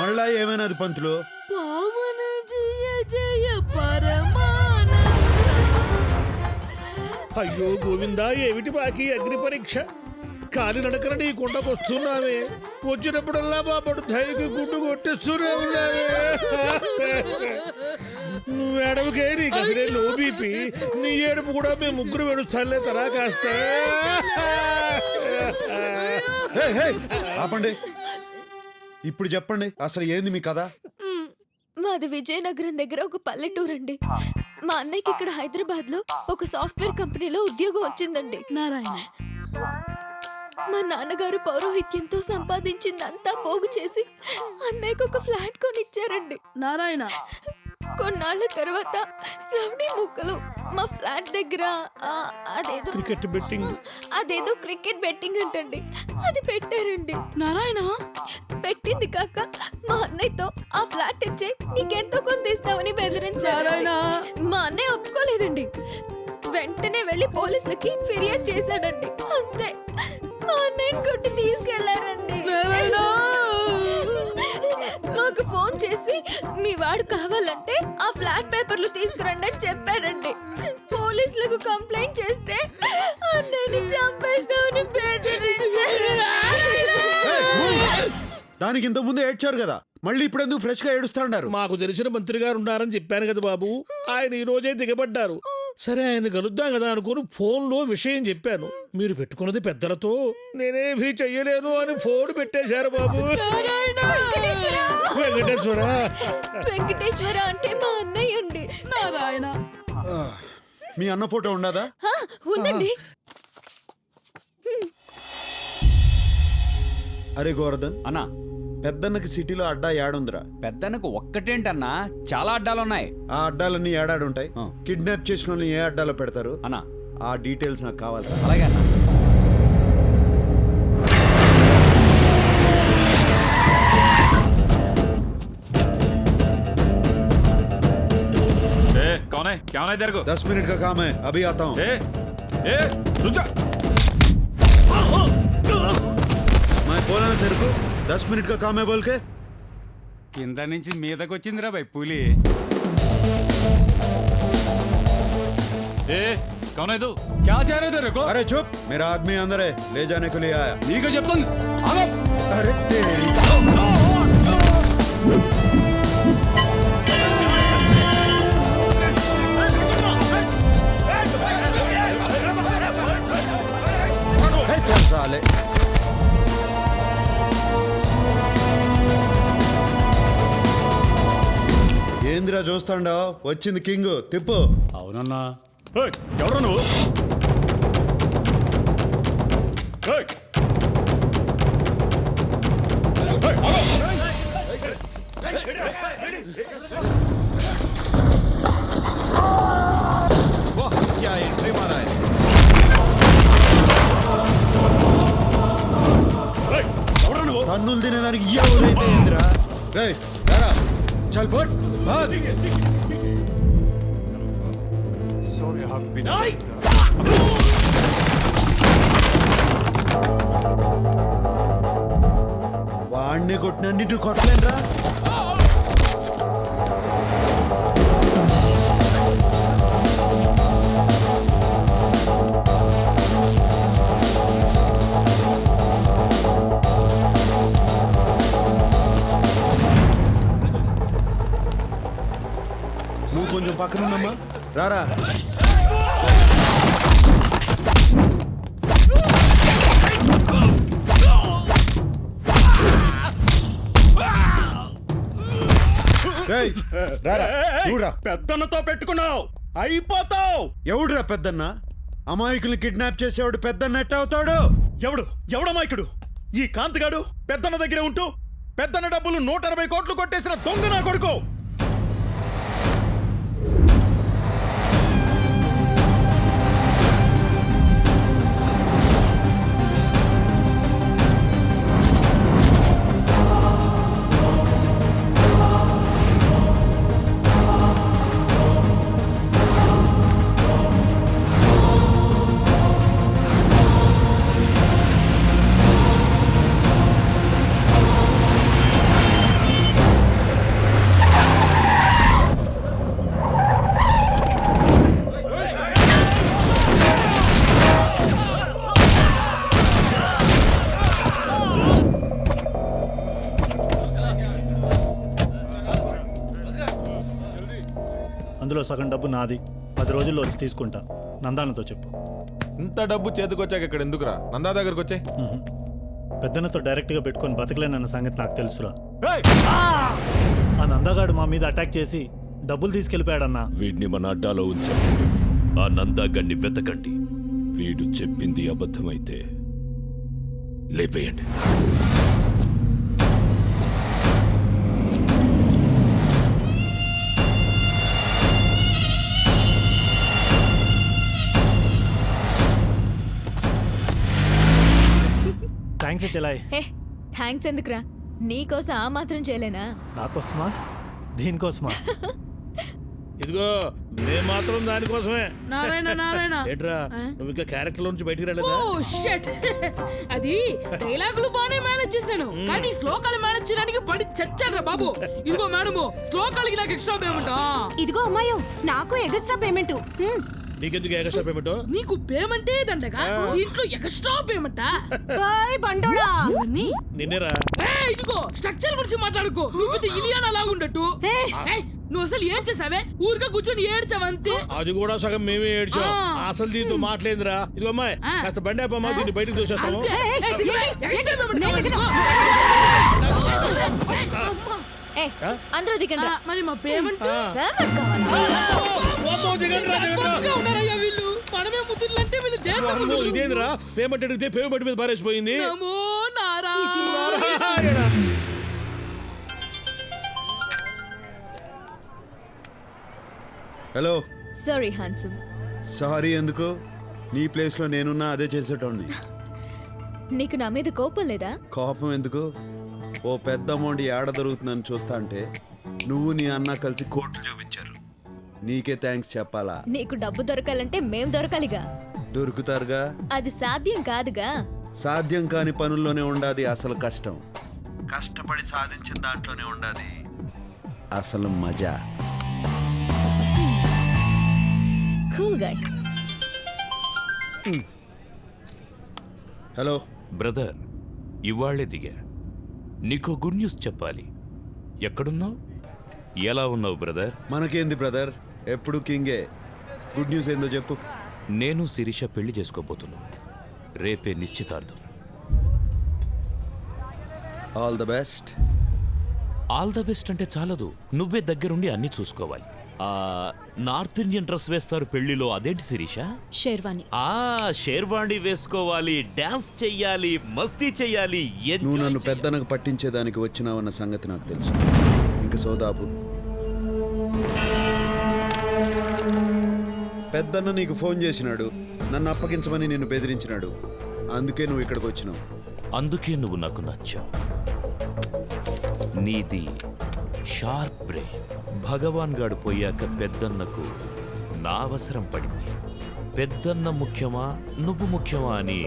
మళ్ళా ఏమైనది పంతులు? పావన జయ జయ పరమానంద. అయ్యో గోవిందా, ఏమిటి బాకీ అగ్ని పరీక్ష? కాలి నడకన నీ కొండకు వస్తున్నావే, వచ్చినప్పుడల్లా మా పడు ధైర్యకి గుడ్డు కొట్టిస్తూనే ఉన్నావే. నువ్వు ఏడవకే, నీకు అసలే లో బీపీ. నీ ఏడుపు కూడా మేము ముగ్గురు వెడుస్తానులే తరా కాస్త. ఆపండి. ఇప్పుడు చెప్పండి, అసలు ఏంది మీ కథ? మాది విజయనగరం దగ్గర ఒక పల్లెటూరు అండి. మా అన్నయ్యకి ఇక్కడ హైదరాబాద్ లో ఒక సాఫ్ట్వేర్ కంపెనీలో ఉద్యోగం వచ్చిందండి. నారాయణ, మా నాన్నగారు పౌరోహిత్యంతో సంపాదించిందంతా పోగు చేసి అన్నయ్యకు ఒక ఫ్లాట్ కొనిచ్చారండి. నారాయణ, కొన్నాళ్ళ తర్వాత రౌడీ ముక్కలు మా ఫ్లాట్ దగ్గర అదేదో క్రికెట్ బెట్టింగ్ అంటండి, అది పెట్టారండి. నారాయణ, పెట్టింది కాక మా అన్నయ్యతో ఆ ఫ్లాట్ ఇచ్చే నీకెంతో కొంత ఇస్తామని బెదిరించారు. మా అన్నయ్య ఒప్పుకోలేదండి. వెంటనే వెళ్లి పోలీసులకి ఫిర్యాదు చేశాడండి. అంతే, మా అన్నయ్యని కొట్టి తీసుకెళ్లారండి. మాకు ఫోన్ చేసి మీ వాడు కావాలంటే ఆ ఫ్లాట్ పేపర్లు తీసుకురండి అని చెప్పారండి. పోలీసులకు కంప్లైంట్ చేస్తే అన్నయ్యని చంపేస్తామని బెదిరించారు. దానికి ఇంత ముందు ఏడ్చారు కదా, మళ్ళీ ఇప్పుడు ఎందుకు ఫ్రెష్ గా ఏడుస్తాడారు? మాకు తెలిసిన మంత్రి గారు ఉన్నారని చెప్పాను కదా బాబు, ఆయన ఈ రోజే దిగబడ్డారు. సరే, ఆయన కలుద్దాం కదా అనుకుని ఫోన్లో విషయం చెప్పాను. మీరు పెట్టుకున్నది పెద్దలతో, నేనేమీ చెయ్యలేను అని ఫోన్ పెట్టేశారు బాబు. వెంకటేశ్వర అంటే మా అన్నయ్య అండి. నారాయణ, మీ అన్న ఫోటో ఉండదా? ఉందండి. అరే గోవర్ధన్ అన్నా, పెద్దన్నకి సిటీలో అడ్డా ఏడుందిరా? పెద్దన్నకు ఒక్కటేంటన్నా, చాలా అడ్డాలున్నాయి. ఆ అడ్డాలన్నీ ఏడాడుంటాయి. కిడ్నాప్ చేసిన వాళ్ళని ఏ అడ్డాలో పెడతారు అన్నా? ఆ డీటెయిల్స్ నాకు కావాలి. అలాగే అన్నా. कौन है? क्या होना है तेरे को? 10 मिनट का काम है, अभी आता हूँ. रुक जा. मैं बोला ना तेरे को 10 मिनट का काम है बोल के. కింద నుంచి మీదకి వచ్చిందిరా భయ్ పులి. कौन है तू? क्या चाह रहे तेरे को? अरे चुप, मेरा आदमी अंदर है, ले जाने के लिए आया. నీకు చెప్తుంది. अरे तेरी चल साले. ఏంద్రా చూస్తాండో, వచ్చింది కింగ్, తిప్పు. అవునన్నా. ఎవరు నువ్వు? क्या एंट्री मारा है? తన్నులు తినేదానికి ఎవరైతే ఏంద్రా? రేయ్ రారా, చల్ పట్ భాగ్. వాడిని కొట్టిన నిన్ను కొట్టలేనురా. నువ్వు కొంచెం పక్కనున్నమ్మా, రారా. పెద్దన్నతో పెట్టుకున్నావు, అయిపోతావు. ఎవడురా పెద్దన్న? అమాయకుల్ని కిడ్నాప్ చేసేవాడు పెద్దన్న ఎట్ట అవుతాడు? ఎవడమాయకుడు? ఈ కాంతిగాడు పెద్దన్న దగ్గరే ఉంటూ పెద్దన్న డబ్బులు 180 కోట్లు కొట్టేసిన దొంగ నా కొడుకు. అందులో సగం డబ్బు నాది. 10 రోజుల్లో వచ్చి తీసుకుంటా. నందానతో చెప్పు. ఇంత డబ్బు చేతికొచ్చాక ఇక్కడ ఎందుకురా? నందా దగ్గరకు వచ్చాయి. పెద్దనతో డైరెక్ట్గా పెట్టుకొని బతకలేనన్న సంగతి నాకు తెలుసురా. ఆ నందాగాడు మా మీద అటాక్ చేసి డబ్బులు తీసుకెళ్ళిపోయాడన్నా. వీడిని మన అడ్డాలో ఉంచాం. ఆ నందాగణ్ణి వెతకండి. వీడు చెప్పింది అబద్ధమైతే లేపేయండి. థ్యాంక్స్ చెలాయ్. హే థ్యాంక్స్ ఎందుకురా? నీకోసం ఆ మాత్రం చేయలేనా? నాకోసమా? దీనికోసమా? ఇదిగో నేను మాత్రం దానికోసమే. నారాయణ నారాయణ ఏంట్రా నువ్వు ఇంకా క్యారెక్టర్ నుంచి బయటికి ఓ రాలేదా? షట్ అది డైలాగులు బానే మేనేజ్ చేశాను కానీ శ్లోకాలు మేనేజ్ చేయడానికి పడి చచ్చాడ్రా బాబు. ఇదిగో మేడము శ్లోకాలకి నాకు ఎక్స్ట్రా పేమెంట్. ఇదిగో అమ్మాయో నాకు ఎగస్ట్రా పేమెంట్. నీకెందుకు ఎగస్ట్రా పేమెంట్? నీకు పేమెంటే దండగా దీంట్లో ఎక్స్ట్రా పేమెంటా? బండోడా నిన్నేరా? ఇదిగో స్ట్రక్చర్ గురించి మాట్లాడుకో. నువ్వు పెద్ద ఇలియానా లాగుండట్టు. ఏయ్, నువ్వు అసలు ఏం చేసావే? ఊరిగా కూర్చొని ఏడ్చావంతే. అది కూడా సగం మేమే ఏడ్చాం. అసలు దీంతో మాట్లాడిందిరా. ఇదిగో అమ్మాయి కాస్త బండి ఆపమ్మా, దీన్ని బయటకు దూసేస్తాము. అంతే. ఏయ్, దిగవే. ఎక్స్ట్రా పేమెంట్ కావాలి. ఏ అందరూ దిగండి. మరి మా పేమెంట్ పేమెంట్ కావాలా? అమ్మో, దిగండి రా, దిగండి రా. ఫస్ట్గా ఉన్నారయ్యా వీళ్ళు. మనమే ముద్దులంటే వీళ్ళు దేశం అమ్మో, ముద్దులు. ఇదేందిరా? పేమెంట్ అడిగితే పేమెంట్ మీద పారేసిపోయింది. నమో Narayana. Hello. Sorry handsome. Sorry ఎందుకు? నీ ప్లేస్లో నేనున్నా అదే చేసేటోడిని. నీకు నా మీద కోపం లేదా? కోపం ఎందుకు? ఓ పెద్ద అమౌంట్ ఏడ దొరుకుతుందని చూస్తా అంటే నువ్వు నీ అన్న కలిసి కోర్టు చూపించారు. నీకే థ్యాంక్స్ చెప్పాలా? నీకు డబ్బు దొరకాలంటే మేం దొరకాలిగా. దొరుకుతారుగా. అది సాధ్యం కాదుగా. సాధ్యం కాని పనుల్లోనే ఉండాది అసలు కష్టం. కష్టపడి సాధించిన దాంట్లోనే ఉండాది అసలు మజా. Cool guy. హలో బ్రదర్, ఇవాళ్లే దిగా. నీకో గుడ్ న్యూస్ చెప్పాలి. ఎక్కడున్నావు? ఎలా ఉన్నావు బ్రదర్? మనకేంది బ్రదర్, ఎప్పుడు కింగే. గుడ్ న్యూస్ ఏందో చెప్పు. నేను శిరీష పెళ్లి చేసుకోబోతున్నా. రేపే నిశ్చితార్థం. All the best. All the best అంటే చాలదు, నువ్వే దగ్గరుండి అన్ని చూసుకోవాలి. ఆ నార్త్ ఇండియన్ డ్రెస్ వేస్తారు పెళ్లిలో, అదేంటి శిరీష? షేర్వాణి. షేర్వాణి వేసుకోవాలి, డాన్స్ చెయ్యాలి, మస్తీ చెయ్యాలి. నువ్వు నన్ను పెద్దనకు పట్టించేదానికి వచ్చినావన్న సంగతి నాకు తెలుసు. ఇంక సోదాపు. పెద్దన్న నీకు ఫోన్ చేసినాడు, నన్ను అప్పగించమని నిన్ను బెదిరించినాడు. అందుకే నువ్వు ఇక్కడికి వచ్చినావు. అందుకే నువ్వు నాకు నచ్చావు. నీది షార్ప్ బ్రెయిన్. భగవాన్ గాడు పోయాక పెద్దన్నకు నా అవసరం పడింది. పెద్దన్న ముఖ్యమా నువ్వు ముఖ్యమా అని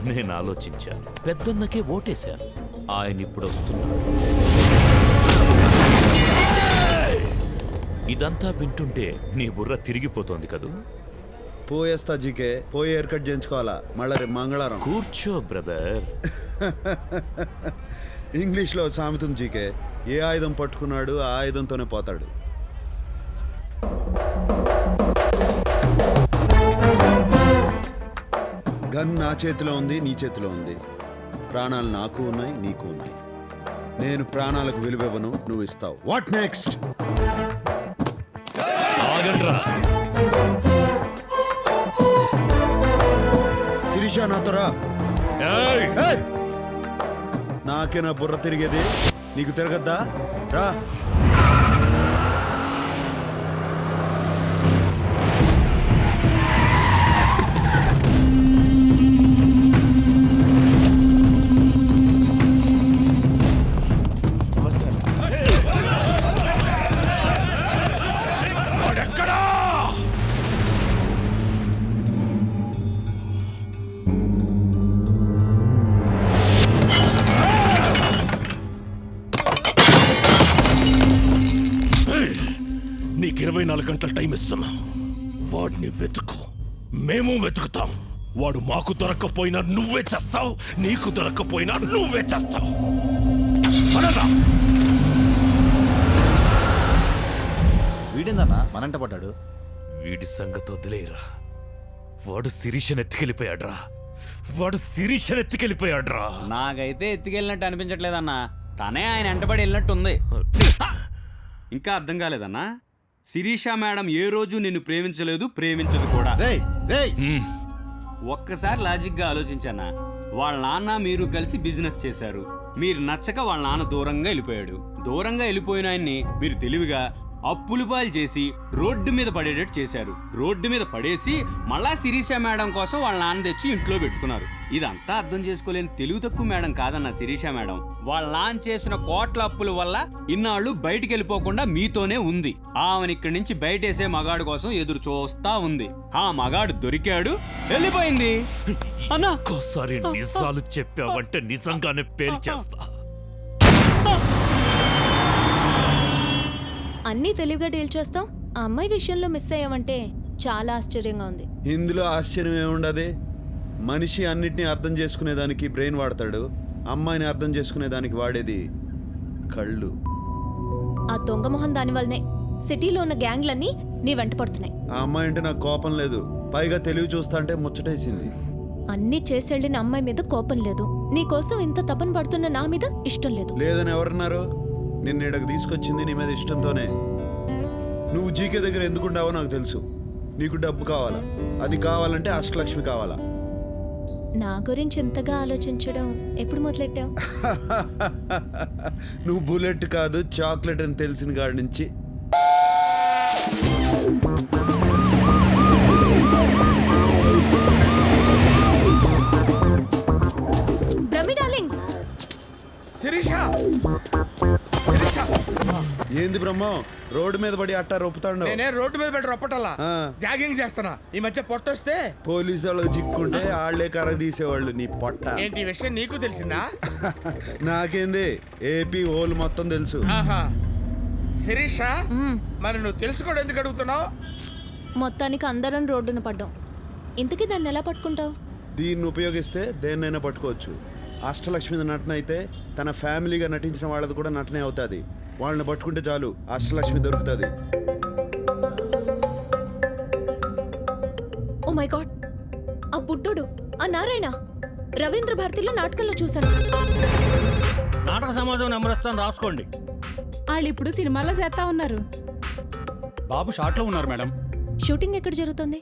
నేను ఆలోచించాను. పెద్దన్నకే ఓటేశాను. ఆయన ఇప్పుడు వస్తున్నాడు. ఇదంతా వింటుంటే నీ బుర్ర తిరిగిపోతోంది కదూ? పోయేస్తా జీకే. పోయి హెయిర్ కట్ చేయించుకోవాలా మళ్ళా రేపు మంగళవారం. కూర్చో బ్రదర్. ఇంగ్లీష్లో సామెతం జీకే, ఏ ఆయుధం పట్టుకున్నాడు ఆ ఆయుధంతోనే పోతాడు. గన్ నా చేతిలో ఉంది, నీ చేతిలో ఉంది. ప్రాణాలు నాకు ఉన్నాయి, నీకు ఉన్నాయి. నేను ప్రాణాలకు విలువివ్వను, నువ్వు ఇస్తావు. What next? శిరీష నాతో రా. ఏయ్! నాకే నా బుర్ర తిరిగేది, నీకు తిరగద్దా? రా. నీకు 24 గంటల టైం ఇస్తున్నా. వాడిని వెతుకు, మేము వెతుకుతాం. వాడు మాకు దొరక్కపోయినా నువ్వే చేస్తావు, నీకు దొరక్కపోయినా నువ్వే చేస్తావు. వీడిందన్నా మనంట పడ్డాడు. వీడి సంగతి వదిలేరా. వాడు శిరీషను ఎత్తుకెళ్ళిపోయాడ్రా. నాకైతే ఎత్తుకెళ్ళినట్టు అనిపించట్లేదన్నా, తనే ఆయన వెంటబడి వెళ్ళినట్టుంది. ఇంకా అర్థం కాలేదన్నా? శిరీష మేడం ఏ రోజు నిన్ను ప్రేమించలేదు, ప్రేమించదు కూడా. రేయ్ రేయ్ ఒక్కసారి లాజిక్గా ఆలోచించన్నా. వాళ్ళ నాన్న మీరు కలిసి బిజినెస్ చేశారు. మీరు నచ్చక వాళ్ళ నాన్న దూరంగా వెళ్ళిపోయాడు. దూరంగా వెళ్ళిపోయిన ఆయన్ని మీరు తెలివిగా అప్పులు పాలు చేసి రోడ్డు మీద పడేటట్టు చేశారు. రోడ్డు మీద పడేసి మళ్ళా శిరీష మేడం కోసం వాళ్ళ నాన్న తెచ్చి ఇంట్లో పెట్టుకున్నారు. ఇదంతా అర్థం చేసుకోలేని తెలివి తక్కువ మేడం కాదన్న శిరీష మేడం. వాళ్ళ నాన్న చేసిన కోట్ల అప్పుల వల్ల ఇన్నాళ్ళు బయటికి వెళ్ళిపోకుండా మీతోనే ఉంది. ఆమెను ఇక్కడి నుంచి బయటేసే మగాడు కోసం ఎదురు చూస్తా ఉంది. ఆ మగాడు దొరికాడు, వెళ్ళిపోయింది. అన్నా ఒక్కోసారి నిజాలు చెప్పావంటే నిజంగానే పేల్చేస్తా. అన్నీ తెలివిగా డీల్ చేస్తాం. ఆ అమ్మాయి విషయంలో మిస్ అయ్యావంటే చాలా ఆశ్చర్యంగా ఉంది. ఇందులో ఆశ్చర్యం ఏముండదు. మనిషి అన్నిటినీ అర్థం చేసుకునేదానికి బ్రెయిన్ వాడతాడు, అమ్మాయిని అర్థం చేసుకునేదానికి వాడేది కళ్ళు. ఆ దొంగ మొహం దాని వల్లనే సిటీలో ఉన్న గ్యాంగ్లన్నీ నీ వెంట పడుతున్నాయి. ఆ అమ్మాయి అంటే నాకు కోపం లేదు, పైగా తెలివి చూస్తా అంటే ముచ్చటేసింది. అన్నీ చేసెళ్ళిన అమ్మాయి మీద కోపం లేదు, నీ కోసం ఇంత తపన పడుతున్న నా మీద ఇష్టం లేదు. లేదని ఎవరన్నారు? నిన్న ఇక్కడికి తీసుకొచ్చింది నీ మీద ఇష్టంతోనే. నువ్వు జీకే దగ్గర ఎందుకుంటావో నాకు తెలుసు. నీకు డబ్బు కావాలా, అది కావాలంటే అష్టలక్ష్మి కావాలా. నా గురించి ఇంతగా ఆలోచించడం ఎప్పుడు మొదలెట్టావు? నువ్వు బుల్లెట్ కాదు చాక్లెట్ అని తెలిసిన కాడి నుంచి. బ్రహ్మి డార్లింగ్, శిరీష ఏంది బ్రహ్మం రోడ్డు మీద పడి అట్టా రొప్పుతాడు? నేనే రోడ్డు మీద పెట్టి రొప్పటల్లా ఆ. జాగింగ్ చేస్తున్నా. ఈ మధ్య పొట్టొస్తే పోలీసు వాళ్ళకి చిక్కుంటే ఆళ్లే కర్ర తీసేవాళ్ళు. నీ పొట్ట ఏంటి ఈ విషయం నీకు తెలిసిందా? నాకేంది, ఏపీ హోల్ మొత్తం తెలుసు. ఆహా, శిరీష మరి నువ్వు తెలుసుకోవడం ఎందుకు అడుగుతున్నావు? మొత్తానికి అందరం రోడ్డున పడ్డాం. ఇంతకీ దాన్ని ఎలా పట్టుకుంటావు? దీన్ని ఉపయోగిస్తే దేన్నైనా పట్టుకోవచ్చు. అష్టలక్ష్మి నటన అయితే తన ఫ్యామిలీగా నటించిన వాళ్ళది కూడా నటనే అవుతుంది. వాళ్ళని పట్టుకుంటే చాలు, అష్టలక్ష్మి దొరుకుతుంది. ఓ మై గాడ్, ఆ బుడ్డోడు, ఆ నారాయణ రవీంద్ర భారతిలో నాటకంలో చూశాను. నాటక సమాజం నెంబర్ ఇస్తాను, రాసుకోండి. వాళ్ళు ఇప్పుడు సినిమాలో చేస్తా ఉన్నారు. బాబు షార్ట్లో ఉన్నారు మేడం. షూటింగ్ ఎక్కడ జరుగుతుంది?